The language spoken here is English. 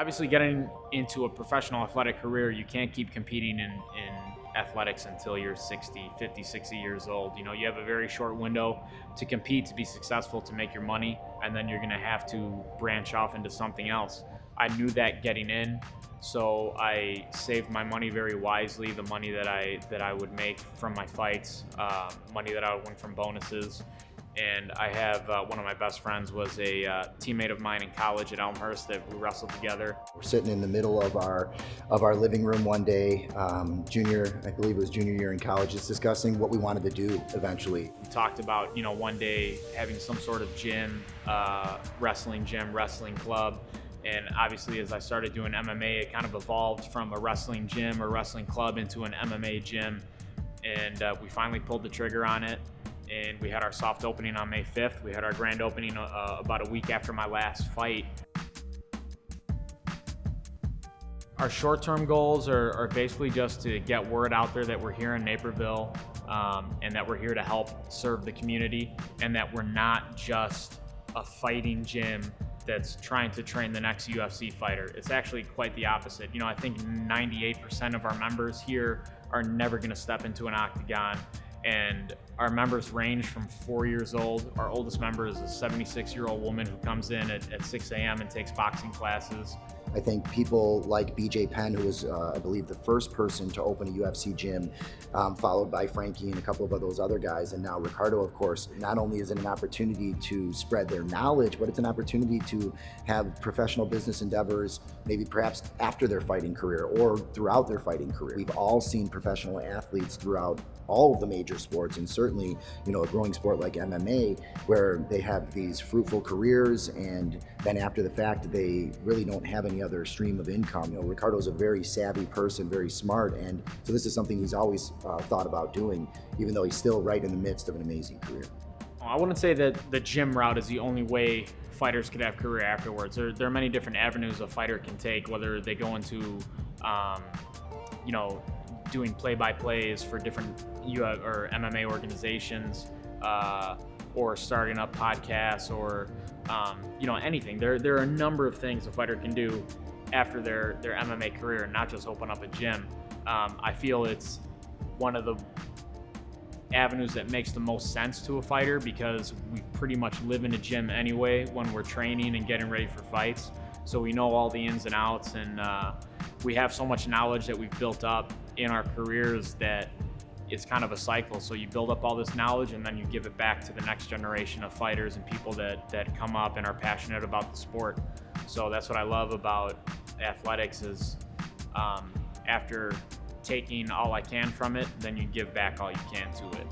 Obviously, getting into a professional athletic career, you can't keep competing in athletics until you're 50, 60 years old. You know, you have a very short window to compete, to be successful, to make your money, and then you're going to have to branch off into something else. I knew that getting in, so I saved my money very wisely. The money that I would make from my fights, money that I would win from bonuses. And I have one of my best friends was a teammate of mine in college at Elmhurst that we wrestled together. We're sitting in the middle of our living room one day, I believe it was junior year in college, just discussing what we wanted to do eventually. We talked about, you know, one day having some sort of gym, wrestling club. And obviously, as I started doing MMA, it kind of evolved from a wrestling gym or wrestling club into an MMA gym. And we finally pulled the trigger on it. And we had our soft opening on May 5th. We had our grand opening about a week after my last fight. Our short-term goals are basically just to get word out there that we're here in Naperville, and that we're here to help serve the community, and that we're not just a fighting gym that's trying to train the next UFC fighter. It's actually quite the opposite. You know, I think 98% of our members here are never gonna step into an octagon. And our members range from 4 years old. Our oldest member is a 76-year-old woman who comes in at 6 a.m. and takes boxing classes. I think people like BJ Penn, who was, I believe, the first person to open a UFC gym, followed by Frankie and a couple of those other guys, and now Ricardo, of course. Not only is it an opportunity to spread their knowledge, but it's an opportunity to have professional business endeavors, maybe perhaps after their fighting career or throughout their fighting career. We've all seen professional athletes throughout all of the major sports, and certainly, you know, a growing sport like MMA, where they have these fruitful careers, and then after the fact, they really don't have any other stream of income. You know, Ricardo's a very savvy person, very smart, and so this is something he's always thought about doing, even though he's still right in the midst of an amazing career. I wouldn't say that the gym route is the only way fighters could have career afterwards. There are many different avenues a fighter can take, whether they go into, you know, doing play-by-plays for different or MMA organizations, or starting up podcasts, or you know, anything. There are a number of things a fighter can do after their MMA career, not just open up a gym. I feel it's one of the avenues that makes the most sense to a fighter, because we pretty much live in a gym anyway when we're training and getting ready for fights. So we know all the ins and outs, and we have so much knowledge that we've built up in our careers that it's kind of a cycle. So you build up all this knowledge, and then you give it back to the next generation of fighters and people that come up and are passionate about the sport. So that's what I love about athletics is, after taking all I can from it, then you give back all you can to it.